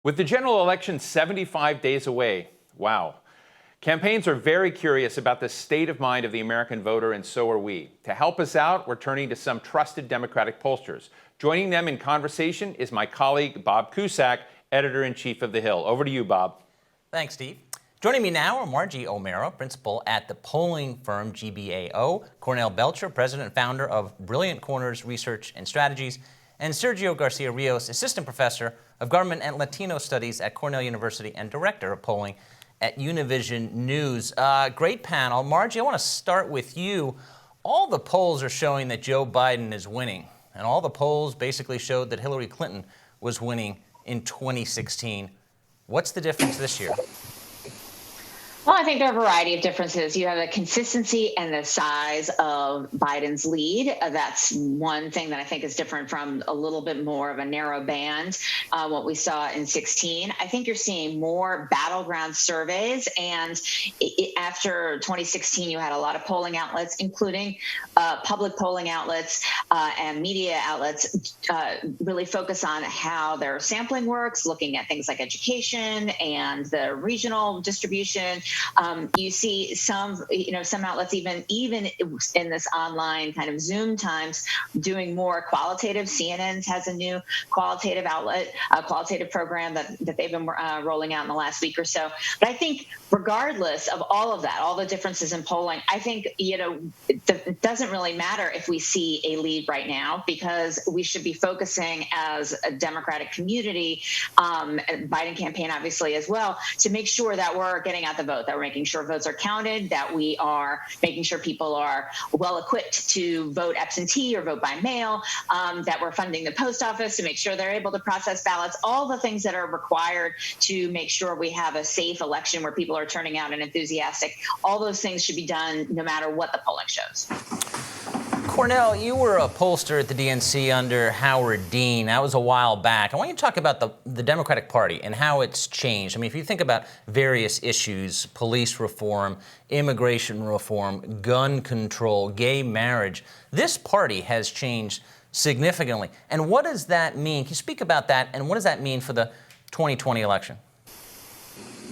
With the general election 75 days away, wow. Campaigns are very curious about the state of mind of the American voter, and so are we. To help us out, we're turning to some trusted Democratic pollsters. Joining them in conversation is my colleague, Bob Cusack, editor-in-chief of The Hill. Over to you, Bob. Thanks, Steve. Joining me now are Margie O'Mara, principal at the polling firm GBAO, Cornell Belcher, president and founder of Brilliant Corners Research and Strategies, and Sergio Garcia-Rios, assistant professor of government and Latino studies at Cornell University and director of polling at Univision News. Great panel. Margie, I want to start with you. All the polls are showing that Joe Biden is winning, and all the polls basically showed that Hillary Clinton was winning in 2016. What's the difference this year? Well, I think there are a variety of differences. You have the consistency and the size of Biden's lead. That's one thing that I think is different from a little bit more of a narrow band, what we saw in 16. I think you're seeing more battleground surveys. And after 2016, you had a lot of polling outlets, including public polling outlets and media outlets, really focus on how their sampling works, looking at things like education and the regional distribution. You see some outlets even in this online kind of Zoom times doing more qualitative. CNN has a new qualitative outlet, a qualitative program that they've been rolling out in the last week or so. But I think regardless of all of that, all the differences in polling, I think, it doesn't really matter if we see a lead right now, because we should be focusing as a Democratic community, Biden campaign obviously as well, to make sure that we're getting out the vote, that we're making sure votes are counted, that we are making sure people are well equipped to vote absentee or vote by mail, that we're funding the post office to make sure they're able to process ballots, all the things that are required to make sure we have a safe election where people are turning out and enthusiastic. All those things should be done no matter what the polling shows. Cornell, you were a pollster at the DNC under Howard Dean. That was a while back. I want you to talk about the Democratic Party and how it's changed. I mean, if you think about various issues, police reform, immigration reform, gun control, gay marriage, this party has changed significantly. And what does that mean? Can you speak about that? And what does that mean for the 2020 election?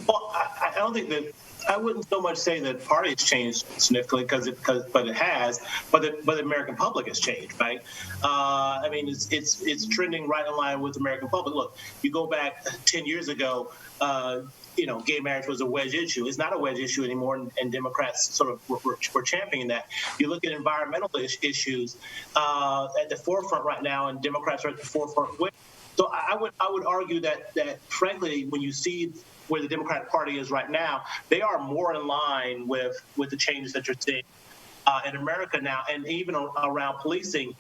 Well, I don't think that I wouldn't so much say that party has changed significantly, but it has. But the American public has changed, right? I mean, it's trending right in line with the American public. Look, you go back 10 years ago. Gay marriage was a wedge issue. It's not a wedge issue anymore, and Democrats sort of were championing that. You look at environmental issues at the forefront right now, and Democrats are at the forefront with. So I would argue that frankly, when you see where the Democratic Party is right now, they are more in line with the changes that you're seeing in America now, and even around policing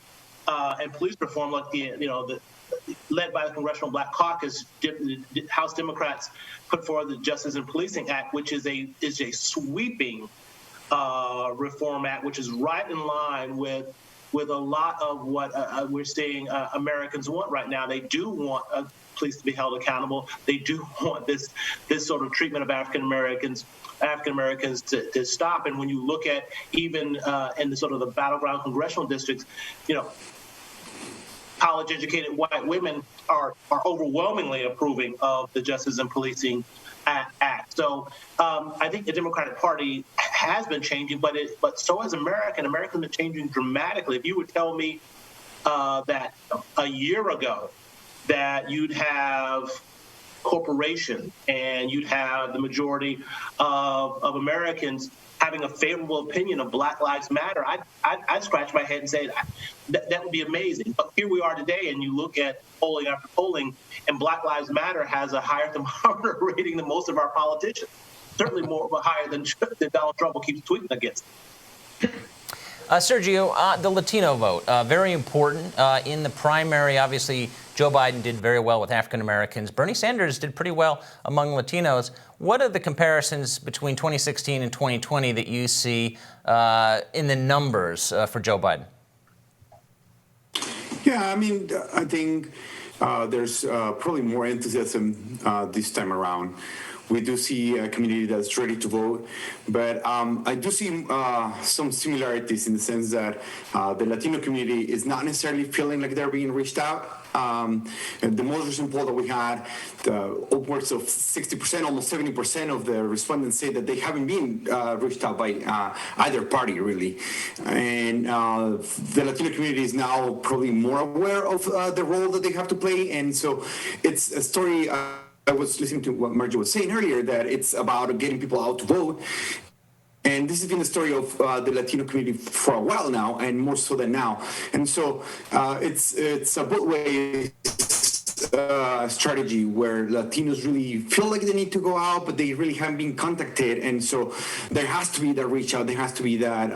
and police reform, like led by the Congressional Black Caucus, House Democrats put forward the Justice and Policing Act, which is a sweeping reform act, which is right in line with a lot of what we're seeing Americans want right now. They do want police to be held accountable. They do want this sort of treatment of African Americans to stop. And when you look at even in the sort of the battleground congressional districts, college-educated white women are overwhelmingly approving of the Justice and Policing Act. So I think the Democratic Party has been changing, but so has America. Americans have been changing dramatically. If you would tell me that a year ago that you'd have corporations and you'd have the majority of Americans having a favorable opinion of Black Lives Matter, I'd scratch my head and say that would be amazing. But here we are today, and you look at polling after polling, and Black Lives Matter has a higher thermometer rating than most of our politicians. Certainly higher than Donald Trump will keep tweeting against. Sergio, the Latino vote, very important. In the primary, obviously, Joe Biden did very well with African Americans. Bernie Sanders did pretty well among Latinos. What are the comparisons between 2016 and 2020 that you see in the numbers for Joe Biden? Yeah, I mean, I think there's probably more enthusiasm this time around. We do see a community that's ready to vote, but I do see some similarities in the sense that the Latino community is not necessarily feeling like they're being reached out. And the most recent poll that we had, upwards of 60%, almost 70% of the respondents say that they haven't been reached out by either party, really. And the Latino community is now probably more aware of the role that they have to play. And so it's a story. I was listening to what Margie was saying earlier, that it's about getting people out to vote. And this has been the story of the Latino community for a while now, and more so than now. And so it's a both way strategy where Latinos really feel like they need to go out, but they really haven't been contacted. And so there has to be that reach out, there has to be that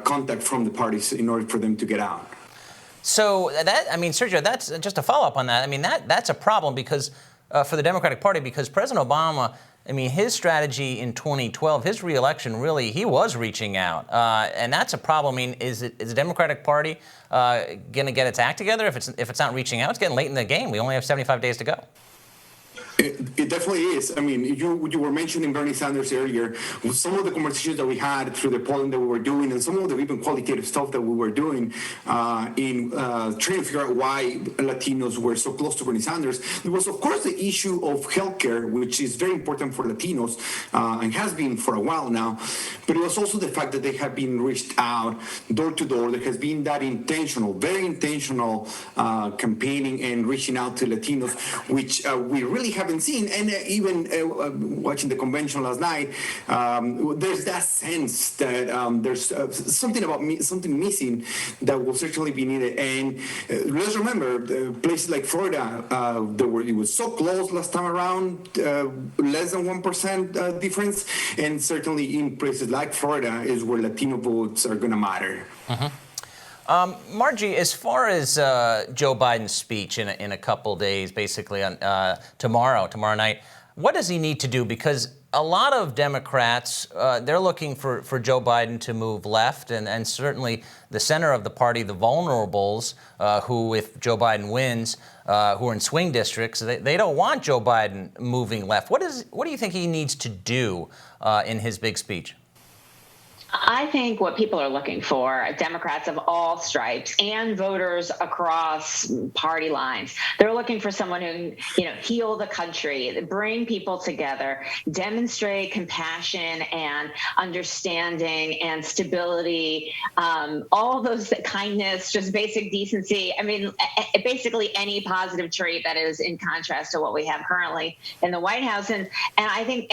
contact from the parties in order for them to get out. So Sergio, that's just a follow-up on that. I mean, that's a problem because for the Democratic Party, because President Obama, his strategy in 2012, his reelection, really, he was reaching out. And that's a problem. Is the Democratic Party going to get its act together if it's not reaching out? It's getting late in the game. We only have 75 days to go. It definitely is. You were mentioning Bernie Sanders earlier. Some of the conversations that we had through the polling that we were doing, and some of the even qualitative stuff that we were doing in trying to figure out why Latinos were so close to Bernie Sanders, there was, of course, the issue of healthcare, which is very important for Latinos and has been for a while now. But it was also the fact that they have been reached out door to door. There has been that intentional, very intentional campaigning and reaching out to Latinos, which we really haven't seen. And even watching the convention last night, there's that sense that there's something missing that will certainly be needed. And let's remember, places like Florida, it was so close last time around, less than 1% difference, and certainly in places like Florida is where Latino votes are going to matter. Margie, as far as Joe Biden's speech in a couple days, basically on tomorrow night, what does he need to do? Because a lot of Democrats, they're looking for Joe Biden to move left, and certainly the center of the party, the vulnerables, who, if Joe Biden wins, who are in swing districts, they don't want Joe Biden moving left. What do you think he needs to do in his big speech? I think what people are looking for, Democrats of all stripes and voters across party lines, they're looking for someone who, heal the country, bring people together, demonstrate compassion and understanding and stability, all those kindness, just basic decency. Basically any positive trait that is in contrast to what we have currently in the White House. And I think,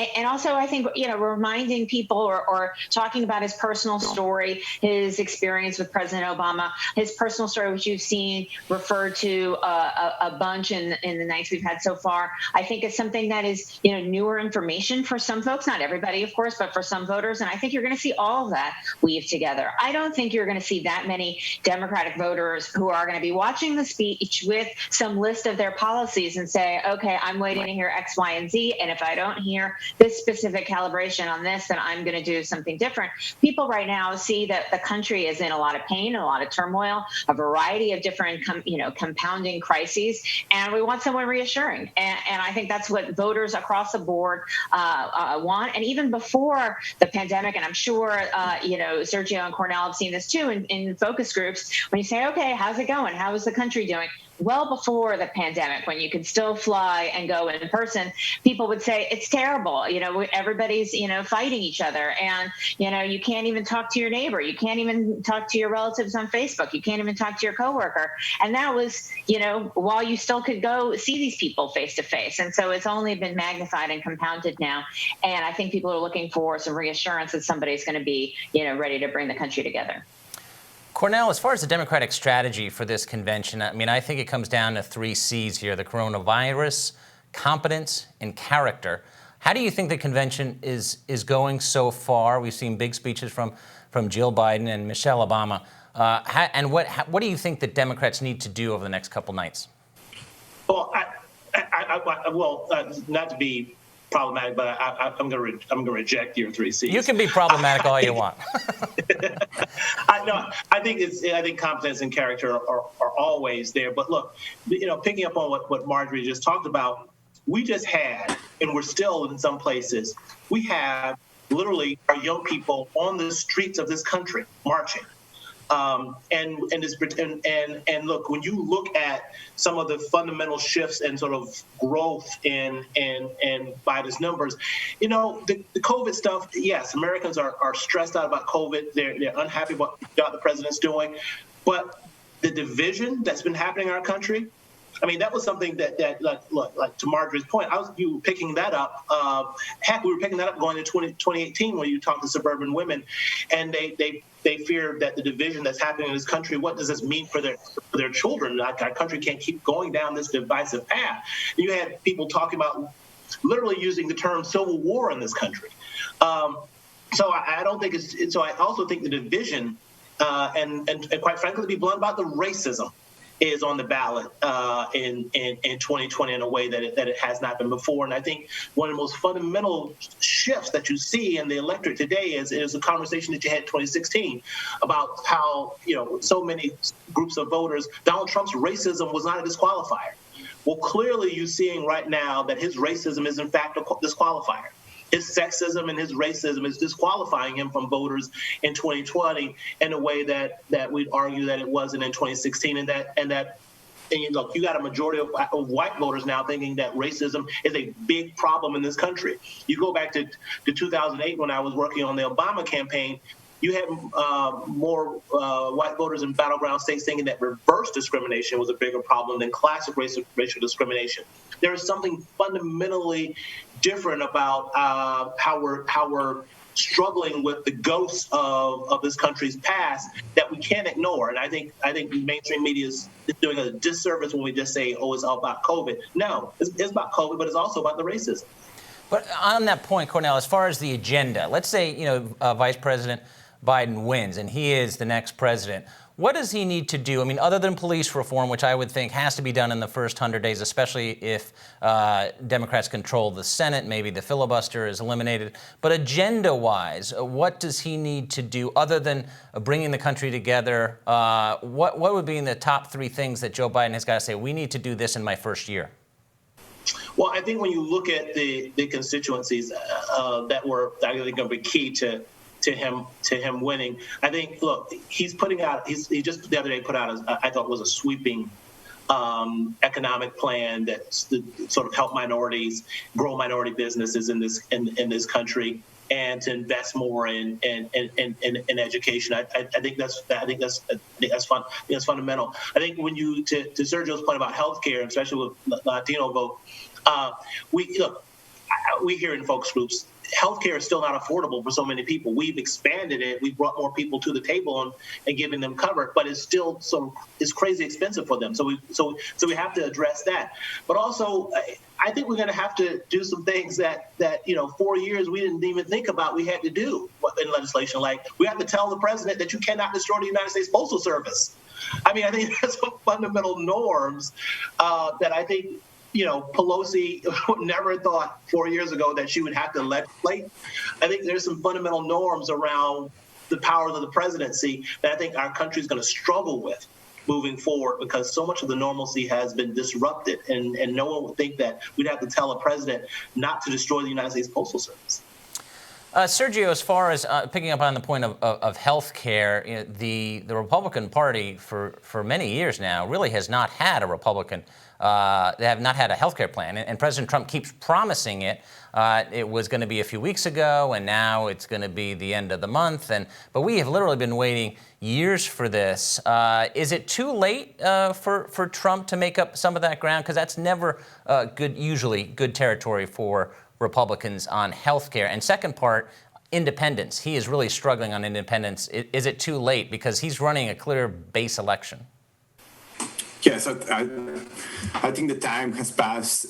reminding people or talking about his personal story, his experience with President Obama, his personal story, which you've seen referred to a bunch in the nights we've had so far, I think is something that is, newer information for some folks, not everybody, of course, but for some voters. And I think you're going to see all of that weave together. I don't think you're going to see that many Democratic voters who are going to be watching the speech with some list of their policies and say, okay, I'm waiting to hear X, Y, and Z. And if I don't hear this specific calibration on this, then I'm going to do something different. People right now see that the country is in a lot of pain, a lot of turmoil, a variety of different, compounding crises, and we want someone reassuring. And I think that's what voters across the board want. And even before the pandemic, and I'm sure, Sergio and Cornell have seen this too in focus groups, when you say, okay, how's it going? How is the country doing? Well before the pandemic, when you could still fly and go in person, people would say, it's terrible. Everybody's, fighting each other. And, you can't even talk to your neighbor. You can't even talk to your relatives on Facebook. You can't even talk to your coworker. And that was, while you still could go see these people face to face. And so it's only been magnified and compounded now. And I think people are looking for some reassurance that somebody's going to be, ready to bring the country together. Cornell, as far as the Democratic strategy for this convention, I think it comes down to 3 C's here: the coronavirus, competence, and character. How do you think the convention is going so far? We've seen big speeches from Jill Biden and Michelle Obama. And what do you think that Democrats need to do over the next couple nights? Well, not to be problematic, but I'm going to reject your 3 C's. You can be problematic all you want. I think competence and character are always there. But look, picking up on what Marjorie just talked about, we just had, and we're still in some places, we have literally our young people on the streets of this country marching. And look, when you look at some of the fundamental shifts and sort of growth in Biden's numbers, the COVID stuff. Yes, Americans are stressed out about COVID. They're unhappy about what the president's doing, but the division that's been happening in our country. I mean, that was something that like to Marjorie's point, you were picking that up. Heck, we were picking that up going into 2018 when you talked to suburban women, and they feared that the division that's happening in this country, what does this mean for their children? Like, our country can't keep going down this divisive path. You had people talking about literally using the term civil war in this country. So I don't think it's. So I also think the division, and quite frankly, to be blunt about the racism, is on the ballot in 2020 in a way that it has not been before. And I think one of the most fundamental shifts that you see in the electorate today is a conversation that you had in 2016 about how, so many groups of voters, Donald Trump's racism was not a disqualifier. Well, clearly you're seeing right now that his racism is in fact a disqualifier. His sexism and his racism is disqualifying him from voters in 2020 in a way that we'd argue that it wasn't in 2016, and look, you got a majority of white voters now thinking that racism is a big problem in this country. You go back to 2008 when I was working on the Obama campaign. You had more white voters in battleground states thinking that reverse discrimination was a bigger problem than classic racial discrimination. There is something fundamentally different about how we're struggling with the ghosts of this country's past that we can't ignore. And I think mainstream media is doing a disservice when we just say, oh, it's all about COVID. No, it's about COVID, but it's also about the racism. But on that point, Cornel, as far as the agenda, let's say, Vice President Biden wins and he is the next president. What does he need to do? I mean, other than police reform, which I would think has to be done in the first 100 days, especially if Democrats control the Senate, maybe the filibuster is eliminated. But agenda-wise, what does he need to do other than bringing the country together? What would be in the top three things that Joe Biden has got to say, we need to do this in my first year? Well, I think when you look at the constituencies that were, I think, going to be key to him winning, I think, look, he's putting out, he just the other day put out, I thought was a sweeping economic plan that sort of help minorities grow minority businesses in this country, and to invest more in education. I think that's fun. That's fundamental. I think when you to Sergio's point about healthcare, especially with Latino vote, we hear in focus groups, healthcare is still not affordable for so many people. We've expanded it. We've brought more people to the table and giving them cover, but it's still it's crazy expensive for them. So we have to address that. But also, I think we're going to have to do some things that 4 years we didn't even think about we had to do in legislation. Like, we have to tell the president that you cannot destroy the United States Postal Service. I mean, I think there's some fundamental norms that I think Pelosi never thought 4 years ago that she would have to legislate. I think there's some fundamental norms around the powers of the presidency that I think our country is going to struggle with moving forward, because so much of the normalcy has been disrupted, and no one would think that we'd have to tell a president not to destroy the United States Postal Service. Sergio, as far as picking up on the point of health care, the Republican Party for many years now really has not had a Republican. They have not had a health care plan, and President Trump keeps promising it. It was going to be a few weeks ago, and now it's going to be the end of the month. But we have literally been waiting years for this. Is it too late for Trump to make up some of that ground? Because that's never usually good territory for Republicans on health care. And second part, independence. He is really struggling on independence. Is it too late? Because he's running a clear base election. Yes, I think the time has passed.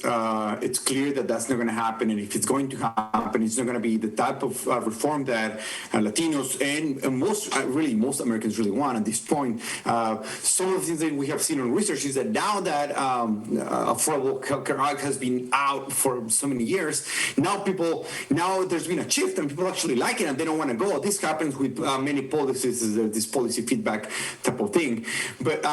It's clear that that's not going to happen, and if it's going to happen, it's not going to be the type of reform that Latinos and most Americans really want at this point. Some of the things that we have seen on research is that now that Affordable Care Act has been out for so many years, now there's been a shift, and people actually like it, and they don't want to go. This happens with many policies, this policy feedback type of thing. But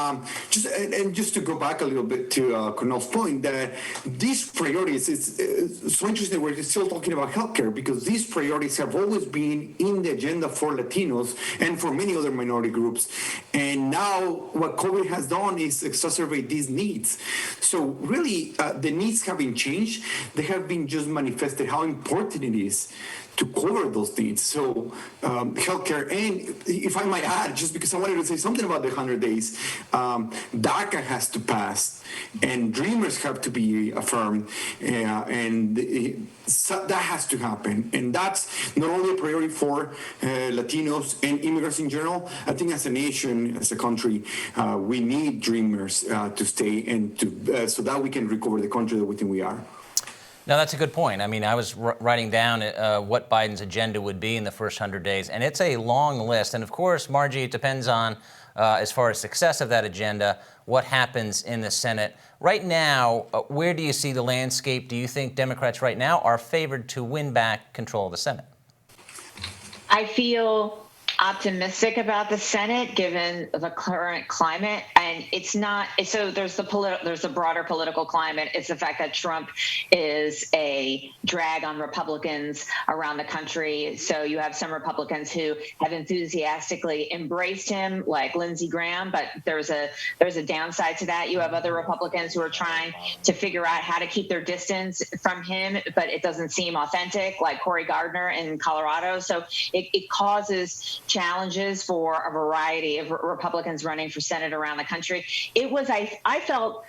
and just to go back a little bit to Cornell's point, that these priorities, it's so interesting we're still talking about healthcare, because these priorities have always been in the agenda for Latinos and for many other minority groups. And now what COVID has done is exacerbate these needs. So really, the needs haven't changed. They have been just manifested how important it is to cover those needs. So healthcare, and if I might add, just because I wanted to say something about the 100 days, DACA has to pass, and Dreamers have to be affirmed, so that has to happen. And that's not only a priority for Latinos and immigrants in general. I think as a nation, as a country, we need Dreamers to stay and to so that we can recover the country that we think we are. No, that's a good point. I mean, I was writing down what Biden's agenda would be in the first 100 days, and it's a long list. And of course, Margie, it depends on, as far as success of that agenda, what happens in the Senate. Right now, where do you see the landscape? Do you think Democrats right now are favored to win back control of the Senate? I feel optimistic about the Senate given the current climate, and it's not so there's the broader political climate. It's the fact that Trump is a drag on Republicans around the country. So you have some Republicans who have enthusiastically embraced him, like Lindsey Graham, but there's a downside to that. You have other Republicans who are trying to figure out how to keep their distance from him, but it doesn't seem authentic, like Cory Gardner in Colorado. So it causes challenges for a variety of Republicans running for Senate around the country. It was, I felt,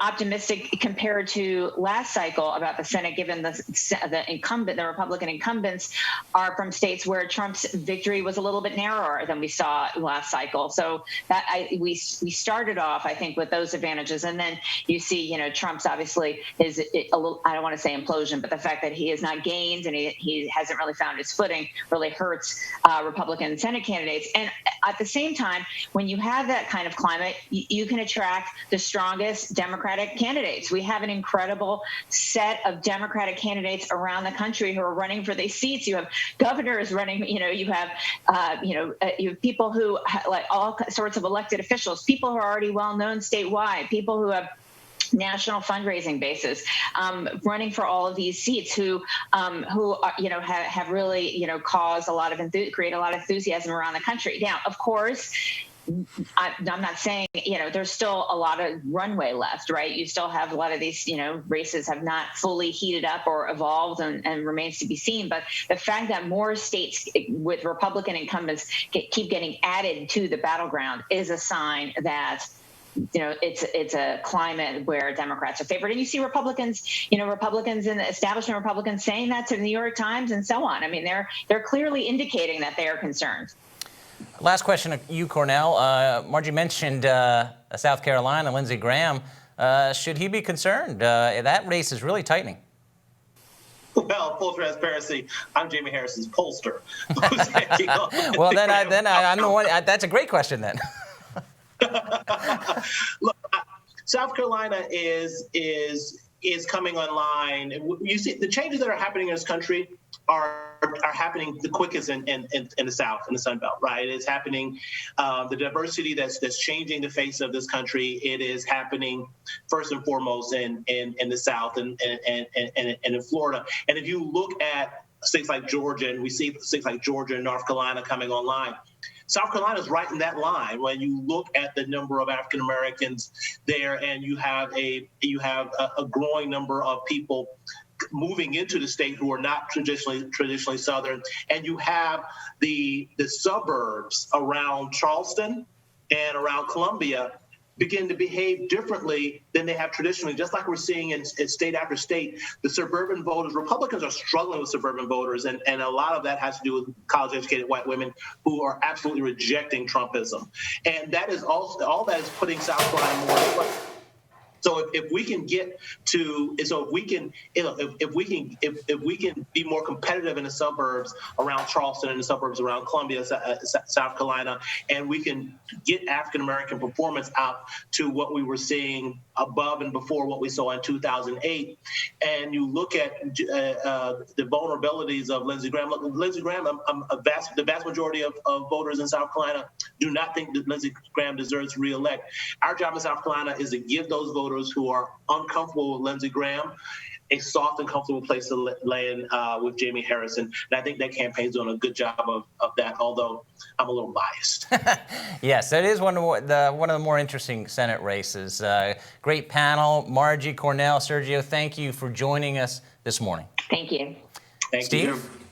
optimistic compared to last cycle about the Senate, given the Republican incumbents are from states where Trump's victory was a little bit narrower than we saw last cycle. So that we started off, I think, with those advantages, and then you see, Trump's obviously is a little, I don't want to say implosion, but the fact that he has not gained and he hasn't really found his footing really hurts Republican Senate candidates. And at the same time, when you have that kind of climate, you can attract the strongest Democratic candidates. We have an incredible set of Democratic candidates around the country who are running for these seats. You have governors running, you have people who, like all sorts of elected officials, people who are already well known statewide, people who have national fundraising bases, running for all of these seats, who have really caused a lot of create a lot of enthusiasm around the country. Now, of course, I'm not saying, there's still a lot of runway left, right? You still have a lot of these, races have not fully heated up or evolved and remains to be seen. But the fact that more states with Republican incumbents keep getting added to the battleground is a sign that it's a climate where Democrats are favored. And you see Republicans and the establishment Republicans saying that to the New York Times and so on. I mean, they're clearly indicating that they are concerned. Last question to you, Cornell. Margie mentioned South Carolina, Lindsey Graham. Should he be concerned? That race is really tightening. Well, full transparency, I'm Jamie Harrison's pollster. Well, then I'm the one. That's a great question then. Look, South Carolina is coming online. You see, the changes that are happening in this country are happening the quickest in the South, in the Sun Belt, right? It's happening. The diversity that's changing the face of this country. It is happening first and foremost in the South and in Florida. And if you look at states like Georgia, and we see states like Georgia and North Carolina coming online, South Carolina is right in that line when you look at the number of African Americans there, and you have a growing number of people moving into the state who are not traditionally Southern, and you have the suburbs around Charleston and around Columbia begin to behave differently than they have traditionally, just like we're seeing in state after state. The suburban voters, Republicans are struggling with suburban voters, and a lot of that has to do with college-educated white women who are absolutely rejecting Trumpism. And that is all that is putting South Carolina more at play. So if we can be more competitive in the suburbs around Charleston and the suburbs around Columbia, South Carolina, and we can get African American performance out to what we were seeing above and before what we saw in 2008. And you look at the vulnerabilities of Lindsey Graham. Look, Lindsey Graham, the vast majority of voters in South Carolina do not think that Lindsey Graham deserves re-elect. Our job in South Carolina is to give those voters who are uncomfortable with Lindsey Graham a soft and comfortable place to land with Jamie Harrison. And I think that campaign's doing a good job of that, although I'm a little biased. Yes, that is one of the more interesting Senate races. Great panel. Margie, Cornell, Sergio, thank you for joining us this morning. Thank you. Thank Steve? you.